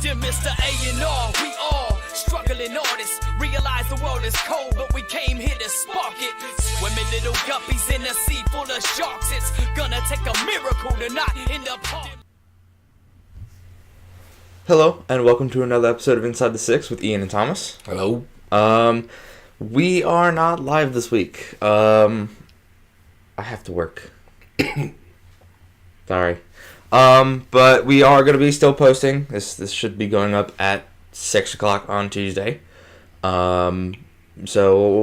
Dear Mr. A&R, we all struggling artists. Realize the world is cold, but we came here to spark it. Swimming little guppies in a sea full of sharks. It's gonna take a miracle to not end up hard. Hello, and welcome to another episode of Inside the Six with Ian and Thomas. Hello. We are not live this week. I have to work. Sorry. But we are going to be still posting. This should be going up at 6 o'clock on Tuesday. So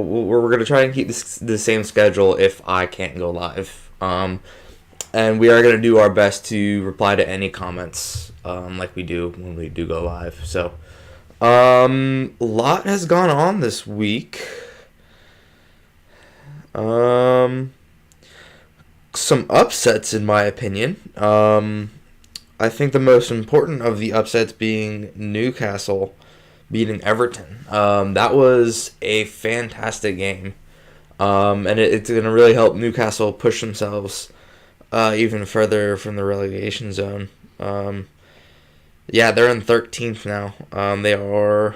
we're going to try and keep the same schedule if I can't go live. And we are going to do our best to reply to any comments like we do when we do go live. So a lot has gone on this week. Some upsets, in my opinion. I think the most important of the upsets being Newcastle beating Everton. That was a fantastic game. And it's going to really help Newcastle push themselves even further from the relegation zone. Yeah, they're in 13th now. They are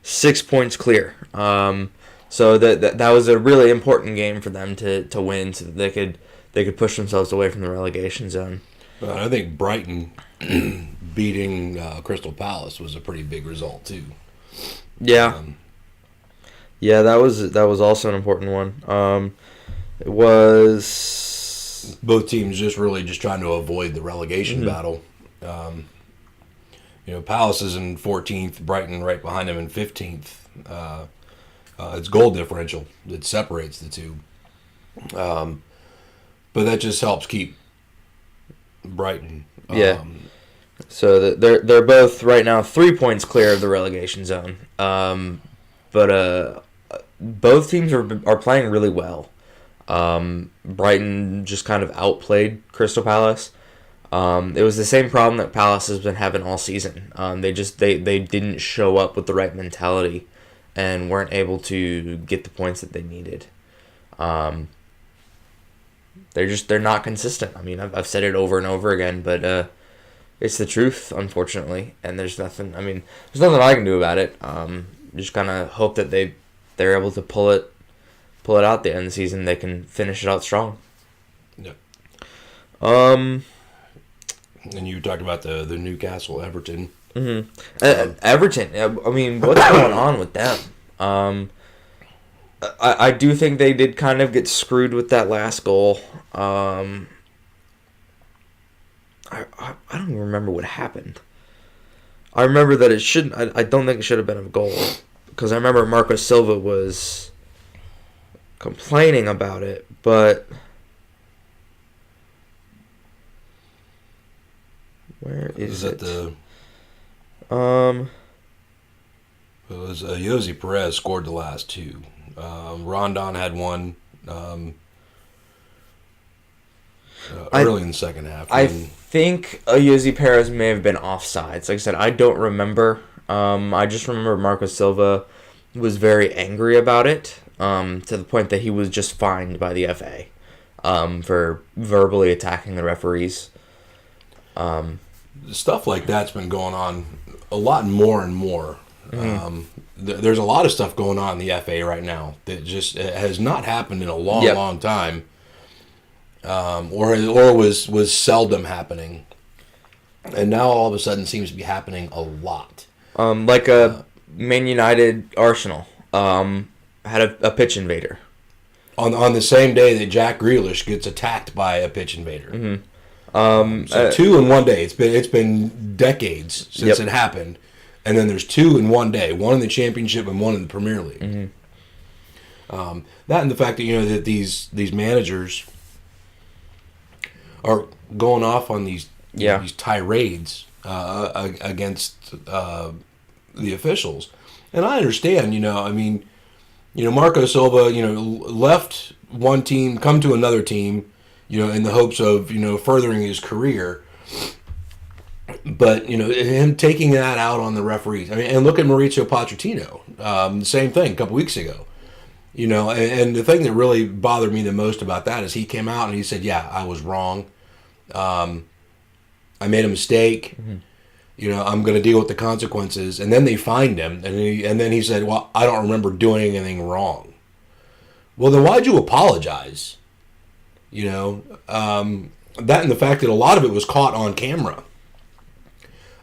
6 points clear. So that was a really important game for them to win, so that they could push themselves away from the relegation zone. I think Brighton beating Crystal Palace was a pretty big result too. Yeah, yeah, that was also an important one. It was both teams just trying to avoid the relegation battle. Palace is in 14th, Brighton right behind them in 15th. It's goal differential that separates the two. But that just helps keep Brighton. So they're both right now 3 points clear of the relegation zone. But both teams are playing really well. Brighton just kind of outplayed Crystal Palace. It was the same problem that Palace has been having all season. They didn't show up with the right mentality and weren't able to get the points that they needed. They're not consistent. I mean, I've said it over and over again, but it's the truth, unfortunately. And there's nothing I can do about it. Just kind of hope that they're able to pull it out at the end of the season. They can finish it out strong. Yeah. And you talked about the Newcastle Everton. Mm-hmm. Everton. I mean, what's going on with them? I do think they did kind of get screwed with that last goal. I don't even remember what happened. I remember that it shouldn't. I don't think it should have been a goal, because I remember Marco Silva was complaining about it, but where is it? It was Jose Perez scored the last two. Rondon had one early in the second half. I think Jose Perez may have been offsides. Like I said, I don't remember. I just remember Marco Silva was very angry about it, to the point that he was just fined by the FA for verbally attacking the referees. Stuff like that's been going on a lot more and more. Mm-hmm. There's a lot of stuff going on in the FA right now that just has not happened in a long time, or was seldom happening, and now all of a sudden seems to be happening a lot. Like Man United Arsenal had a pitch invader on the same day that Jack Grealish gets attacked by a pitch invader. Mm-hmm. So 2 in 1 day. It's been decades since it happened. And then there's 2 in 1 day, one in the Championship and one in the Premier League. Mm-hmm. That and the fact that that these managers are going off on these tirades against the officials, and I understand. Marco Silva, left one team, come to another team, in the hopes of furthering his career. But, him taking that out on the referees. And look at Mauricio Pochettino. The same thing a couple weeks ago. And the thing that really bothered me the most about that is he came out and he said, yeah, I was wrong. I made a mistake. Mm-hmm. I'm going to deal with the consequences. And then they fined him, and then he said, well, I don't remember doing anything wrong. Well, then why'd you apologize? That and the fact that a lot of it was caught on camera.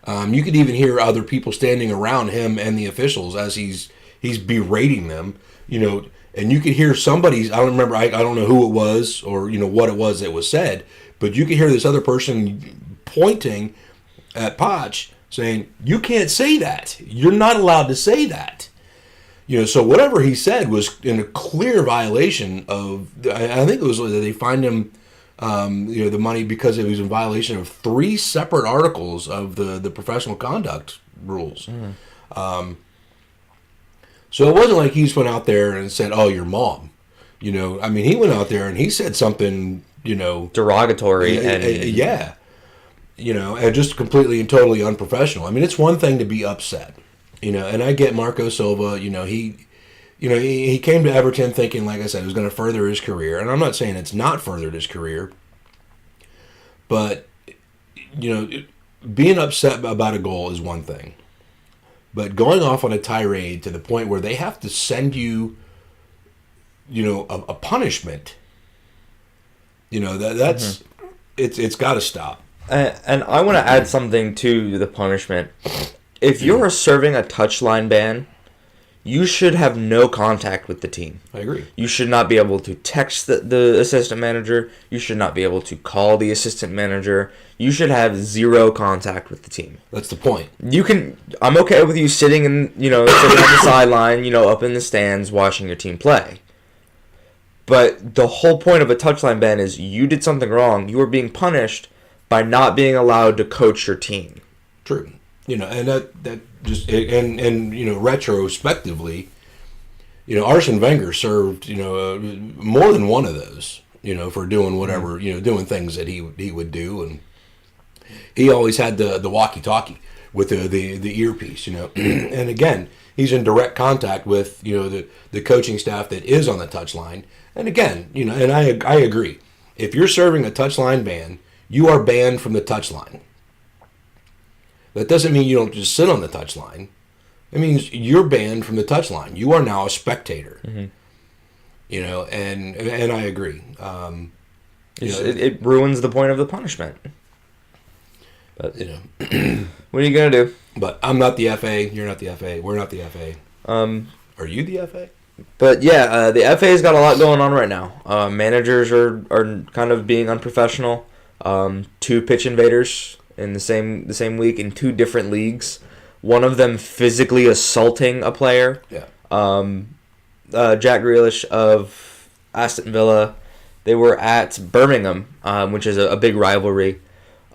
You could even hear other people standing around him and the officials as he's berating them, and you could hear somebody's, I don't remember, I don't know who it was or, what it was that was said, but you could hear this other person pointing at Potch saying, you can't say that. You're not allowed to say that. So whatever he said was in a clear violation of, I think it was that they fined him, the money because it was in violation of 3 separate articles of the professional conduct rules. So it wasn't like he just went out there and said, oh, your mom. He went out there and he said something, derogatory. And just completely and totally unprofessional. It's one thing to be upset, and I get Marco Silva, he came to Everton thinking, like I said, it was going to further his career. And I'm not saying it's not furthered his career, but, being upset about a goal is one thing. But going off on a tirade to the point where they have to send you, a punishment, that's, it's got to stop. And I want to add something to the punishment. If you're serving a touchline ban, you should have no contact with the team. I agree. You should not be able to text the assistant manager. You should not be able to call the assistant manager. You should have 0 contact with the team. That's the point. I'm okay with you sitting sitting on the sideline, up in the stands, watching your team play. But the whole point of a touchline ban is you did something wrong. You are being punished by not being allowed to coach your team. True. And that just retrospectively, Arsene Wenger served more than one of those, for doing whatever, doing things that he would do, and he always had the walkie-talkie with the earpiece, and again, he's in direct contact with the coaching staff that is on the touchline, and again, and I agree, if you're serving a touchline ban, you are banned from the touchline. That doesn't mean you don't just sit on the touchline. It means you're banned from the touchline. You are now a spectator. And I agree. It ruins the point of the punishment. But what are you gonna do? But I'm not the FA. You're not the FA. We're not the FA. Are you the FA? But yeah, the FA's got a lot going on right now. Managers are kind of being unprofessional. 2 pitch invaders in the same week in 2 different leagues. One of them physically assaulting a player. Yeah. Jack Grealish of Aston Villa, they were at Birmingham, which is a big rivalry.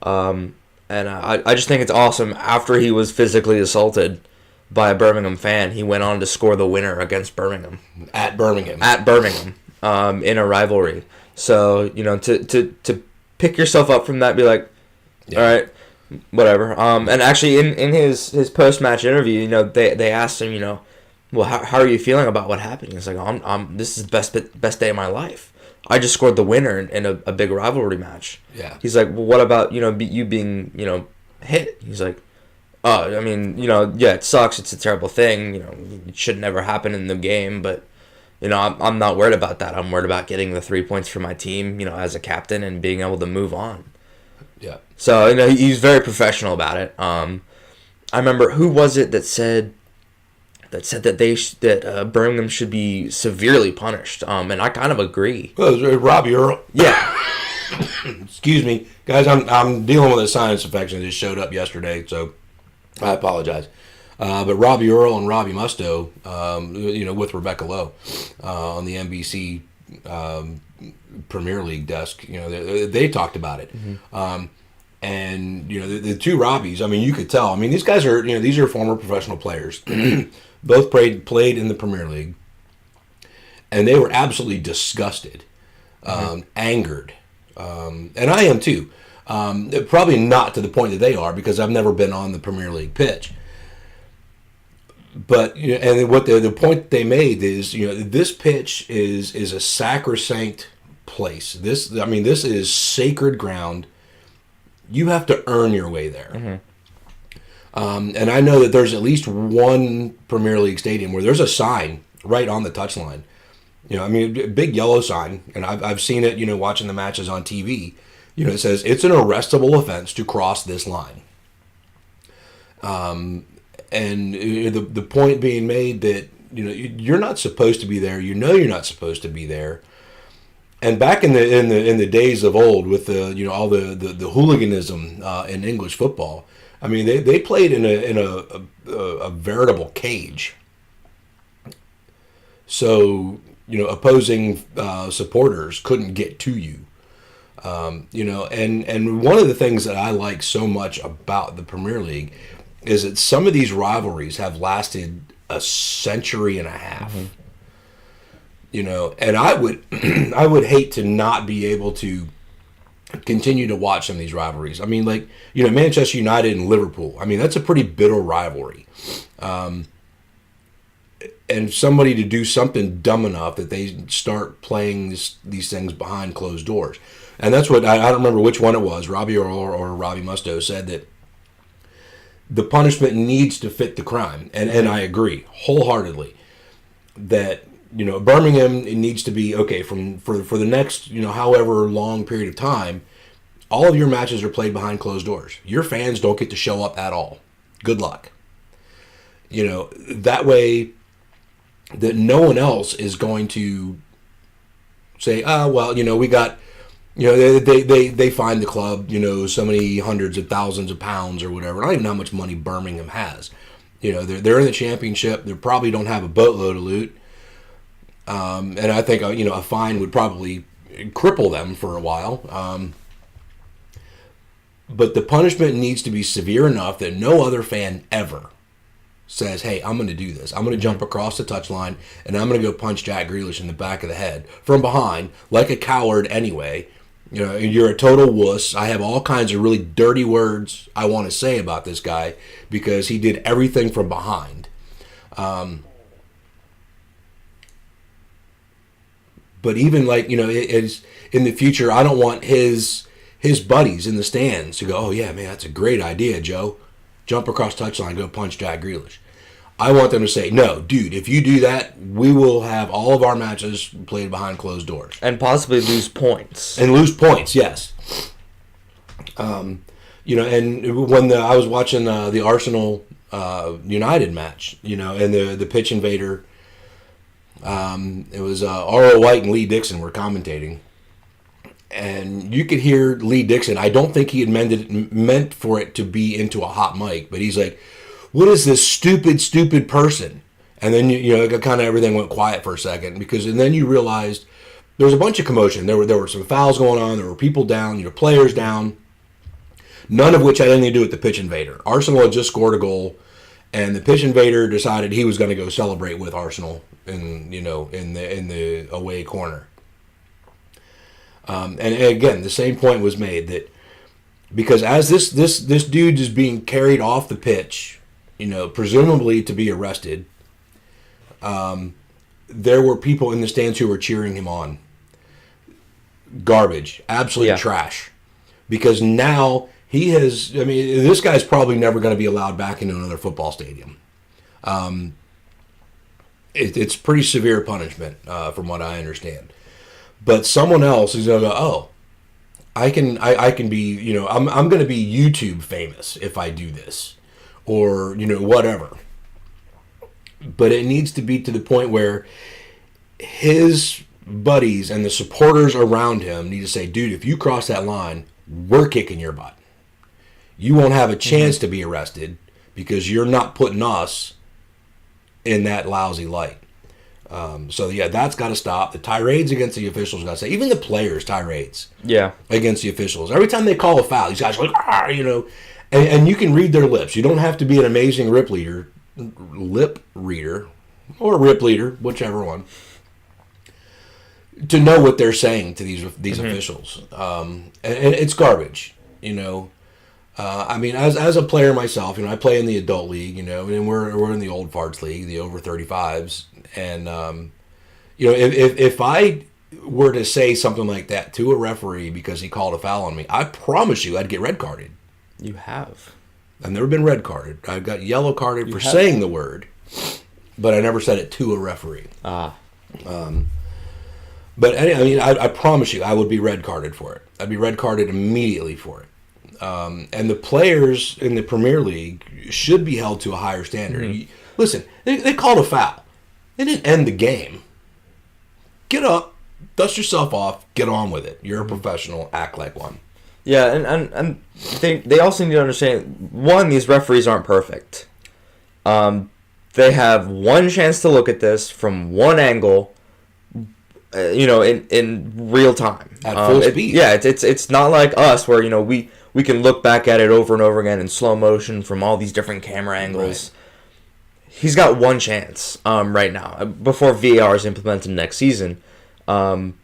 And I just think it's awesome. After he was physically assaulted by a Birmingham fan, he went on to score the winner against Birmingham. At Birmingham. In a rivalry. So, to pick yourself up from that, be like, all right, whatever. And actually, in his post-match interview, they asked him, well, how are you feeling about what happened? He's like, this is the best day of my life. I just scored the winner in a big rivalry match. Yeah. He's like, well, what about you being hit? He's like, yeah, it sucks. It's a terrible thing. It should never happen in the game, but. I'm not worried about that. I'm worried about getting the 3 points for my team, as a captain and being able to move on. Yeah. So, he's very professional about it. I remember, who was it that said that Birmingham should be severely punished? And I kind of agree. Well, it was Robbie Earl. Yeah. Excuse me. Guys, I'm dealing with a sinus infection that just showed up yesterday, so I apologize. But Robbie Earl and Robbie Mustoe, with Rebecca Lowe on the NBC Premier League desk, they talked about it. Mm-hmm. And, the 2 Robbies, you could tell. These guys are, these are former professional players. Both played in the Premier League. And they were absolutely disgusted, angered. And I am too. Probably not to the point that they are, because I've never been on the Premier League pitch. But and what the point they made is this pitch is a sacrosanct place. This is sacred ground. You have to earn your way there. Mm-hmm. And I know that there's at least one Premier League stadium where there's a sign right on the touchline. I mean, a big yellow sign, and I've seen it, watching the matches on TV. It says, it's an arrestable offense to cross this line. And the point being made that, you're not supposed to be there. You're not supposed to be there. And back in the days of old with all the hooliganism in English football, I mean, they played in a veritable cage. So, opposing supporters couldn't get to you. And one of the things that I like so much about the Premier League is that some of these rivalries have lasted a century and a half. And I would hate to not be able to continue to watch some of these rivalries. I mean, like, Manchester United and Liverpool. I mean, that's a pretty bitter rivalry. And somebody to do something dumb enough that they start playing these things behind closed doors. And that's what, I don't remember which one it was, Robbie or Robbie Mustoe said that the punishment needs to fit the crime. And I agree wholeheartedly that, Birmingham, it needs to be, okay, for the next, however long period of time, all of your matches are played behind closed doors. Your fans don't get to show up at all. Good luck. That way that no one else is going to say, we got, they find the club, so many hundreds of thousands of pounds or whatever. I don't even know how much money Birmingham has. They're in the championship. They probably don't have a boatload of loot. And I think, a fine would probably cripple them for a while. But the punishment needs to be severe enough that no other fan ever says, hey, I'm going to do this. I'm going to jump across the touchline, and I'm going to go punch Jack Grealish in the back of the head from behind, like a coward anyway. You're a total wuss. I have all kinds of really dirty words I want to say about this guy because he did everything from behind. But even it's in the future, I don't want his buddies in the stands to go, oh yeah, man, that's a great idea, Joe. Jump across touchline, go punch Jack Grealish. I want them to say, no, dude, if you do that, we will have all of our matches played behind closed doors. And possibly lose points. And lose points, yes. And when I was watching the Arsenal United match, and the pitch invader, it was R.O. White and Lee Dixon were commentating. And you could hear Lee Dixon. I don't think he had meant for it to be into a hot mic, but he's like, what is this stupid person? And then, kind of everything went quiet for a second and then you realized there was a bunch of commotion. There were some fouls going on. There were people down, players down, none of which had anything to do with the pitch invader. Arsenal had just scored a goal, and the pitch invader decided he was going to go celebrate with Arsenal in the away corner. And again, the same point was made that because as this dude is being carried off the pitch, presumably to be arrested, there were people in the stands who were cheering him on. Garbage, absolute trash. Because now he has, this guy's probably never going to be allowed back into another football stadium. It's pretty severe punishment, from what I understand. But someone else is going to go, oh, I can be, I'm going to be YouTube famous if I do this, or, whatever. But it needs to be to the point where his buddies and the supporters around him need to say, dude, if you cross that line, we're kicking your butt. You won't have a chance to be arrested because you're not putting us in that lousy light. That's got to stop. The tirades against the officials got to stop. Even the players' tirades against the officials. Every time they call a foul, these guys are like, and you can read their lips. You don't have to be an amazing lip reader, or rip leader, whichever one, to know what they're saying to these officials. And it's garbage, as a player myself, I play in the adult league, and we're in the old farts league, the over 35s. And, if I were to say something like that to a referee because he called a foul on me, I promise you I'd get red carded. You have. I've never been red carded. I got yellow carded for saying the word, but I never said it to a referee. But I mean, I promise you, I would be red carded for it. I'd be red carded immediately for it. And the players in the Premier League should be held to a higher standard. Listen, they called a foul. They didn't end the game. Get up, dust yourself off, get on with it. You're a professional, act like one. Yeah, and they also need to understand, one, these referees aren't perfect. They have one chance to look at this from one angle, in real time. At full speed. It's not like us where, we can look back at it over and over again in slow motion from all these different camera angles. Right. He's got one chance right now before VAR is implemented next season. But,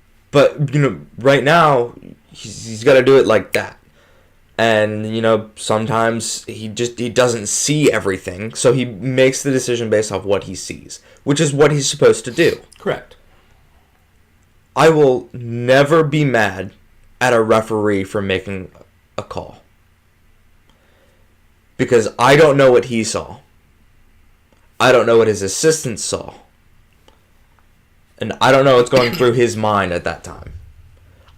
right now, he's got to do it like that. And, sometimes he doesn't see everything, so he makes the decision based off what he sees, which is what he's supposed to do. Correct. I will never be mad at a referee for making a call. Because I don't know what he saw. I don't know what his assistants saw. And I don't know what's going through his mind at that time.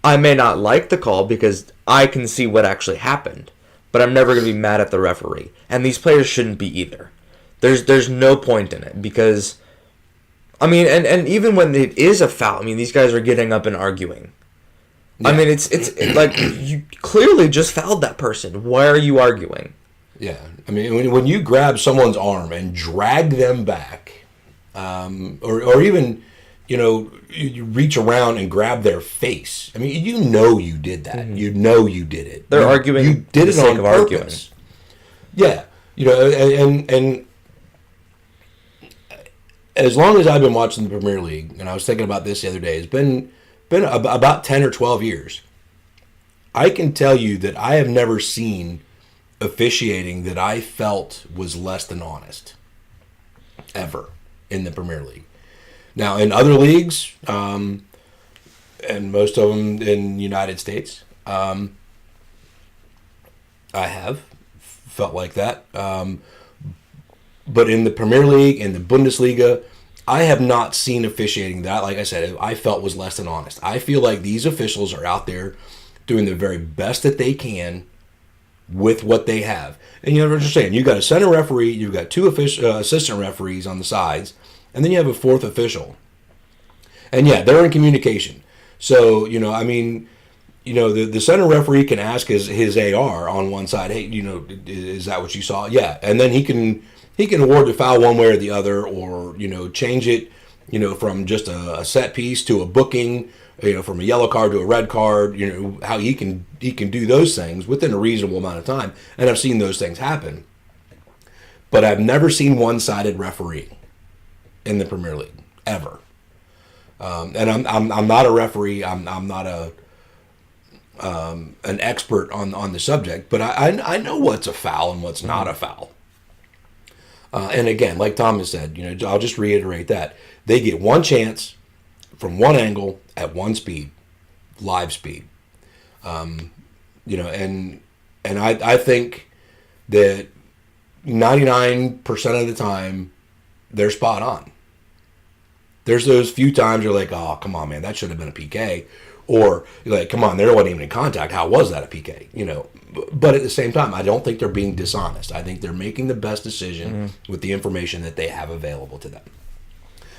I may not like the call because I can see what actually happened. But I'm never going to be mad at the referee. And these players shouldn't be either. There's no point in it because... and even when it is a foul, these guys are getting up and arguing. Yeah. It's like, you clearly just fouled that person. Why are you arguing? Yeah. When you grab someone's arm and drag them back, or even, you reach around and grab their face. You did that. Mm-hmm. You did it. They're arguing. You did it on purpose. Yeah. And as long as I've been watching the Premier League, and I was thinking about this the other day, it's been about 10 or 12 years. I can tell you that I have never seen officiating that I felt was less than honest ever in the Premier League. Now, in other leagues, and most of them in the United States, I have felt like that. But in the Premier League, in the Bundesliga, I have not seen officiating that, like I said, I felt was less than honest. I feel like these officials are out there doing the very best that they can with what they have. And you know what I'm saying? You've got a center referee, you've got two assistant referees on the sides, and then you have a fourth official. And yeah, they're in communication. So, the center referee can ask his AR on one side, hey, is that what you saw? Yeah. And then he can award the foul one way or the other, or, change it, from just a set piece to a booking, from a yellow card to a red card, how he can do those things within a reasonable amount of time. And I've seen those things happen. But I've never seen one-sided refereeing in the Premier League, ever. And I'm not a referee. I'm not an expert on the subject, but I know what's a foul and what's not a foul. And again, like Thomas said, I'll just reiterate that they get one chance from one angle at one speed, live speed. And I think that 99% of the time they're spot on. There's those few times you're like, oh, come on, man, that should have been a PK. Or you're like, come on, there wasn't even in contact. How was that a PK? But at the same time, I don't think they're being dishonest. I think they're making the best decision with the information that they have available to them.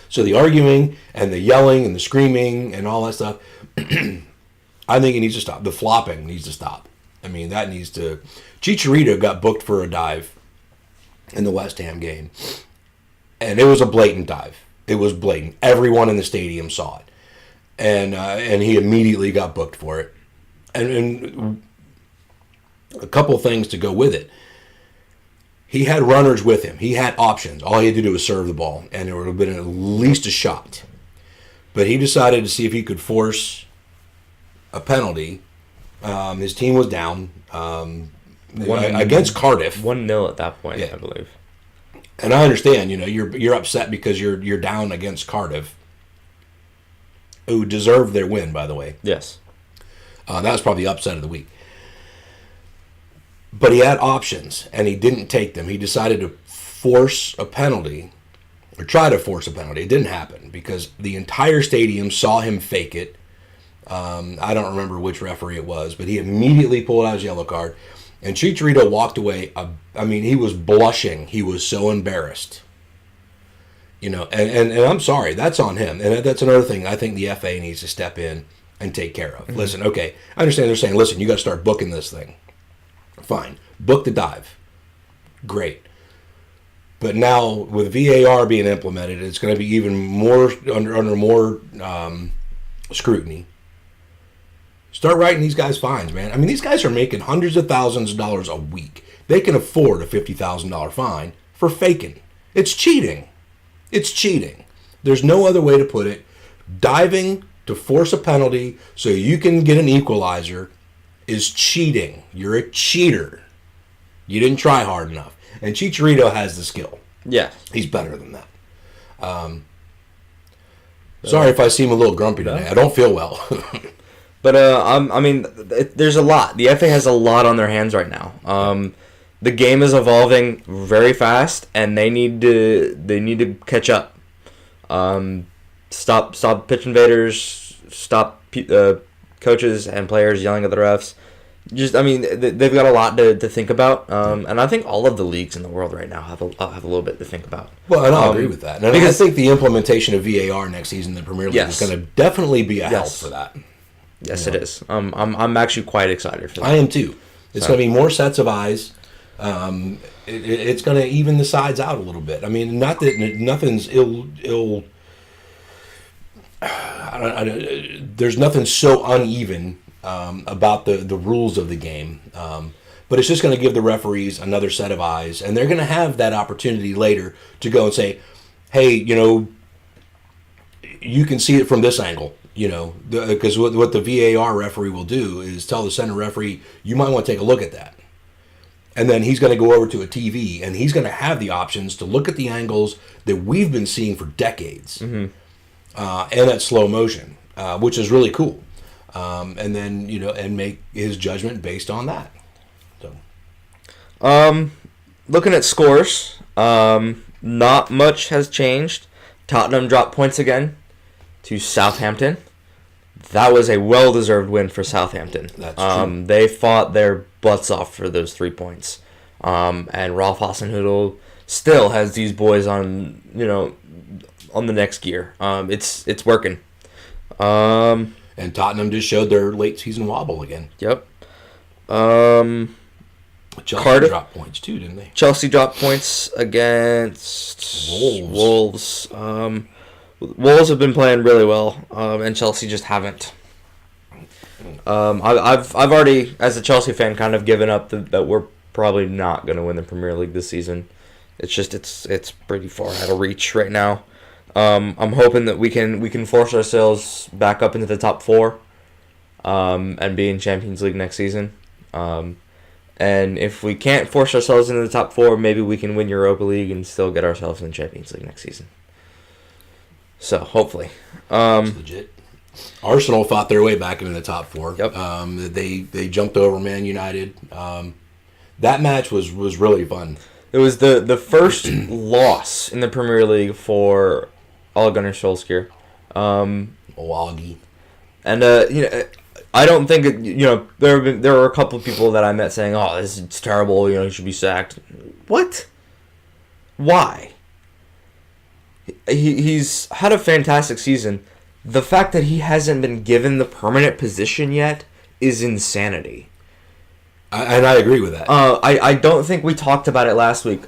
So the arguing and the yelling and the screaming and all that stuff, I think it needs to stop. The flopping needs to stop. That needs to... Chicharito got booked for a dive in the West Ham game. And it was a blatant dive. It was blatant. Everyone in the stadium saw it. And he immediately got booked for it. And a couple of things to go with it. He had runners with him. He had options. All he had to do was serve the ball, and there would have been at least a shot. But he decided to see if he could force a penalty. His team was down against Cardiff. 1-0 at that point, yeah. I believe. And I understand, you're upset because you're down against Cardiff, who deserved their win, by the way. Yes. That was probably the upset of the week. But he had options, and he didn't take them. He decided to force a penalty, or try to force a penalty. It didn't happen because the entire stadium saw him fake it. I don't remember which referee it was, but he immediately pulled out his yellow card. And Chicharito walked away. I mean, he was blushing. He was so embarrassed. You know, and I'm sorry. That's on him. And that's another thing I think the FA needs to step in and take care of. Mm-hmm. Listen, okay, I understand they're saying, listen, you got to start booking this thing. Fine. Book the dive. Great. But now with VAR being implemented, it's going to be even more under more scrutiny. Start writing these guys fines, man. I mean, these guys are making hundreds of thousands of dollars a week. They can afford a $50,000 fine for faking. It's cheating. It's cheating. There's no other way to put it. Diving to force a penalty so you can get an equalizer is cheating. You're a cheater. You didn't try hard enough. And Chicharito has the skill. Yeah. He's better than that. Sorry if I seem a little grumpy today. I don't feel well. But I mean, there's a lot. The FA has a lot on their hands right now. The game is evolving very fast, and they need to catch up. Stop pitch invaders. Stop coaches and players yelling at the refs. I mean, they've got a lot to think about, and I think all of the leagues in the world right now have a little bit to think about. Well, and I agree with that. And because I think the implementation of VAR next season in the Premier League is going to definitely be a help for that. Yes, it is. I'm actually quite excited for that. I am too. It's going to be more sets of eyes. It's going to even the sides out a little bit. I mean, not that nothing's ill. There's nothing so uneven about the rules of the game. But it's just going to give the referees another set of eyes, and they're going to have that opportunity later to go and say, hey, you know, you can see it from this angle. You know, because what the VAR referee will do is tell the center referee, you might want to take a look at that. And then he's going to go over to a TV, and he's going to have the options to look at the angles that we've been seeing for decades, and at slow motion, which is really cool. And then, you know, and make his judgment based on that. So, looking at scores, not much has changed. Tottenham dropped points again to Southampton. That was a well-deserved win for Southampton. That's true. They fought their butts off for those 3 points. And Ralph Hasenhüttl still has these boys on the next gear. It's working. And Tottenham just showed their late season wobble again. Yep. Chelsea dropped points too, didn't they? Chelsea dropped points against Wolves. Wolves have been playing really well, and Chelsea just haven't. I've already, as a Chelsea fan, kind of given up that we're probably not going to win the Premier League this season. It's just it's pretty far out of reach right now. I'm hoping that we can force ourselves back up into the top 4, and be in Champions League next season. And if we can't force ourselves into the top 4, maybe we can win Europa League and still get ourselves in Champions League next season. So, hopefully. That's legit. Arsenal fought their way back into the top 4. Yep. They jumped over Man United. That match was really fun. It was the first loss in the Premier League for Ole Gunnar Solskjaer. Milwaukee. And, I don't think there were a couple of people that I met saying, "Oh, this is terrible. He should be sacked." What? Why? He's had a fantastic season. The fact that he hasn't been given the permanent position yet is insanity. And I agree with that. I don't think we talked about it last week.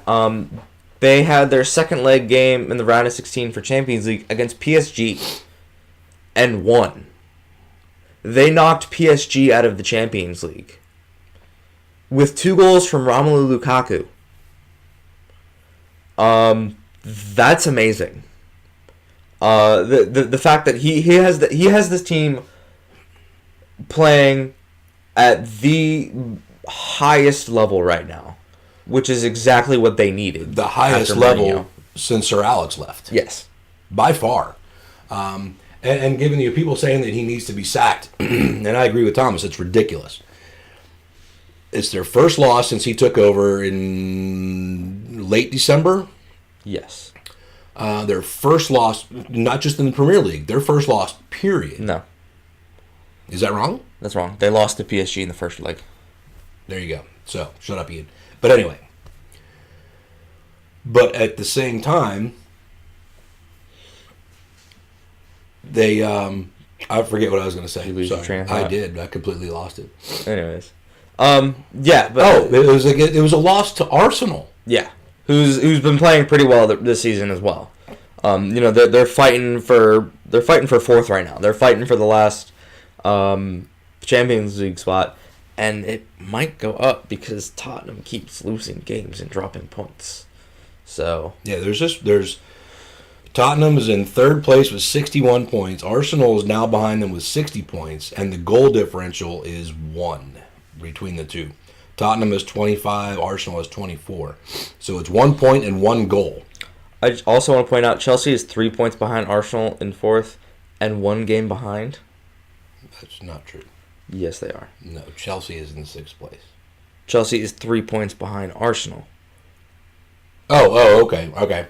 They had their second leg game in the round of 16 for Champions League against PSG and won. They knocked PSG out of the Champions League with 2 goals from Romelu Lukaku. That's amazing. The fact that he has this team playing at the highest level right now, which is exactly what they needed. The highest level since Sir Alex left. Yes, by far. And given the people saying that he needs to be sacked, and I agree with Thomas, it's ridiculous. It's their first loss since he took over in late December. Yes. Their first loss, not just in the Premier League, their first loss, period. No. Is that wrong? That's wrong. They lost to PSG in the first leg. There you go. So, shut up, Ian. But anyway. But at the same time, they, I forget what I was going to say. You lose your train of thought? I did. I completely lost it. Anyways. Yeah. But, it was a loss to Arsenal. Yeah. Who's been playing pretty well this season as well. They're fighting for fourth right now. They're fighting for the last Champions League spot, and it might go up because Tottenham keeps losing games and dropping points. So yeah, there's Tottenham is in third place with 61 points. Arsenal is now behind them with 60 points, and the goal differential is 1 between the two. Tottenham is 25, Arsenal is 24. So it's 1 point and 1 goal. I also want to point out Chelsea is 3 points behind Arsenal in fourth and 1 game behind. That's not true. Yes, they are. No, Chelsea is in 6th place. Chelsea is 3 points behind Arsenal. Okay.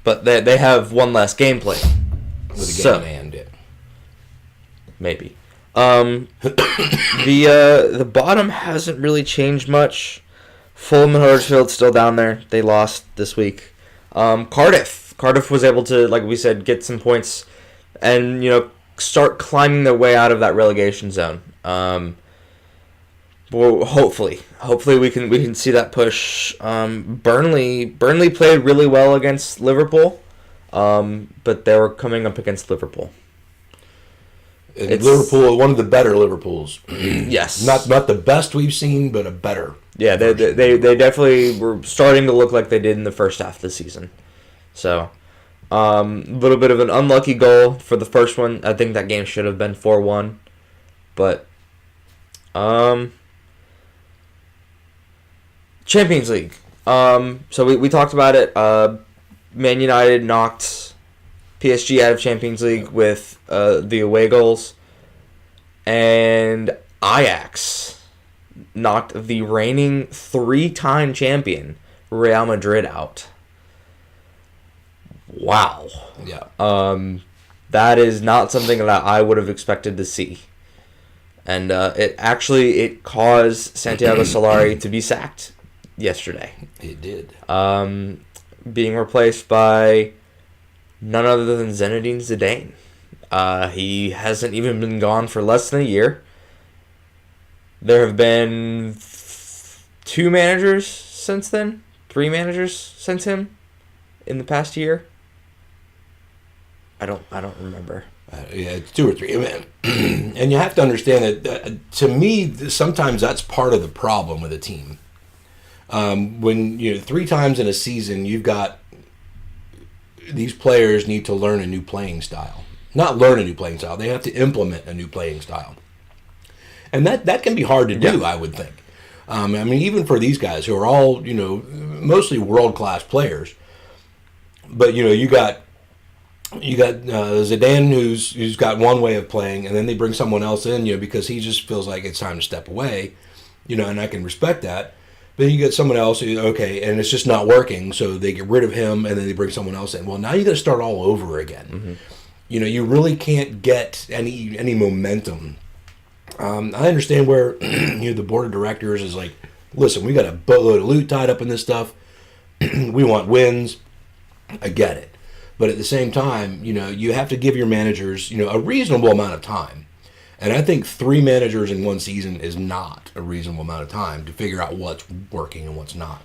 But they have 1 less game played. With a game in hand, yeah. Maybe. The bottom hasn't really changed much. Fulham and Huddersfield still down there. They lost this week. Cardiff was able to, like we said, get some points and start climbing their way out of that relegation zone. Well, hopefully we can see that push. Burnley played really well against Liverpool, but they were coming up against Liverpool. Liverpool, one of the better Liverpools. Yes, not the best we've seen, but a better. Yeah, they definitely were starting to look like they did in the first half of the season. So, a little bit of an unlucky goal for the first one. I think that game should have been 4-1, but Champions League. So we talked about it. Man United knocked PSG out of Champions League with the away goals, and Ajax knocked the reigning 3-time champion Real Madrid out. Wow. Yeah. That is not something that I would have expected to see. And it caused Santiago Solari to be sacked yesterday. It did. Being replaced by none other than Zinedine Zidane. He hasn't even been gone for less than a year. There have been 2 managers since then, 3 managers since him in the past year. I don't remember. Yeah, it's 2 or 3. And you have to understand that to me, sometimes that's part of the problem with a team. When 3 times in a season, you've got these players need to learn a new playing style. Not learn a new playing style; they have to implement a new playing style, and that can be hard to do. Yeah. I would think. Even for these guys who are all mostly world class players, but you got Zidane who's got one way of playing, and then they bring someone else in, because he just feels like it's time to step away, and I can respect that. But you get someone else, okay, and it's just not working, so they get rid of him, and then they bring someone else in. Well, now you got to start all over again. Mm-hmm. You really can't get any momentum. I understand where the board of directors is like, listen, we got a boatload of loot tied up in this stuff. We want wins. I get it. But at the same time, you have to give your managers, a reasonable amount of time. And I think 3 managers in one season is not a reasonable amount of time to figure out what's working and what's not.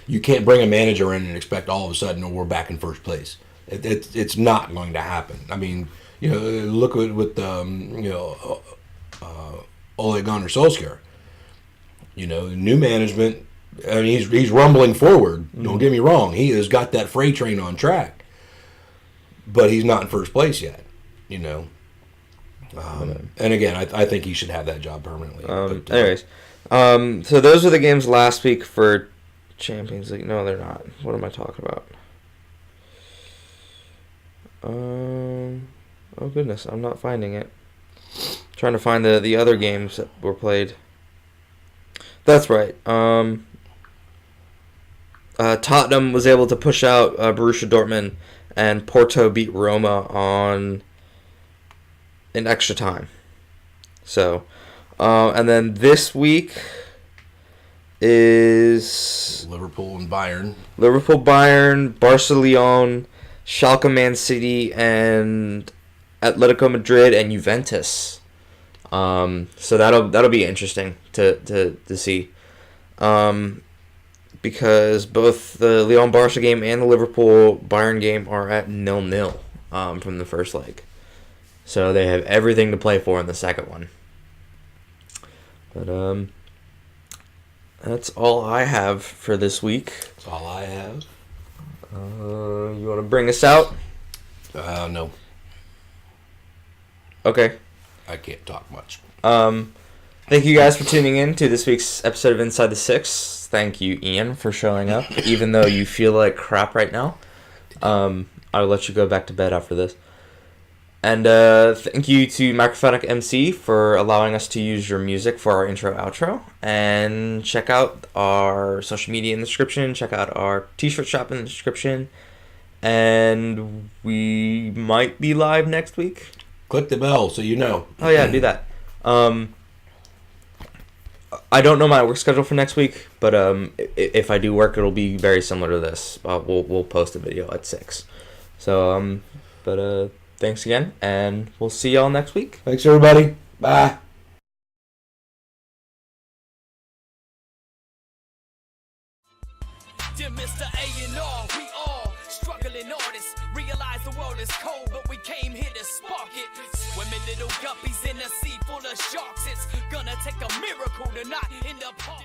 You can't bring a manager in and expect all of a sudden we're back in first place. It's not going to happen. Look with Ole Gunnar Solskjaer. New management. He's rumbling forward. Mm-hmm. Don't get me wrong. He has got that freight train on track, but he's not in first place yet. And again, I think he should have that job permanently. Anyways, so those were the games last week for Champions League. No, they're not. What am I talking about? Oh goodness, I'm not finding it. Trying to find the other games that were played. That's right. Tottenham was able to push out Borussia Dortmund, and Porto beat Roma in extra time. So, and then this week is Liverpool and Bayern. Liverpool, Bayern, Barcelona, Schalke, Man City, and Atletico Madrid and Juventus. So that'll be interesting to see. Because both the Lyon Barca game and the Liverpool Bayern game are at 0-0 from the first leg. So they have everything to play for in the second one. But that's all I have for this week. That's all I have. You want to bring us out? No. Okay. I can't talk much. Thank you guys for tuning in to this week's episode of Inside the Six. Thank you, Ian, for showing up, even though you feel like crap right now. I'll let you go back to bed after this. And thank you to Microphonic MC for allowing us to use your music for our intro outro. And check out our social media in the description. Check out our t-shirt shop in the description. And we might be live next week. Click the bell so you know. Oh yeah, do that. I don't know my work schedule for next week, but if I do work, it'll be very similar to this. We'll post a video at 6. So thanks again, and we'll see y'all next week. Thanks everybody. Bye. Dear Mr. A&R, we all struggling artists. Realize the world is cold, but we came here to spark it. Swimming little guppies in a sea full of sharks. It's gonna take a miracle to not end up hard.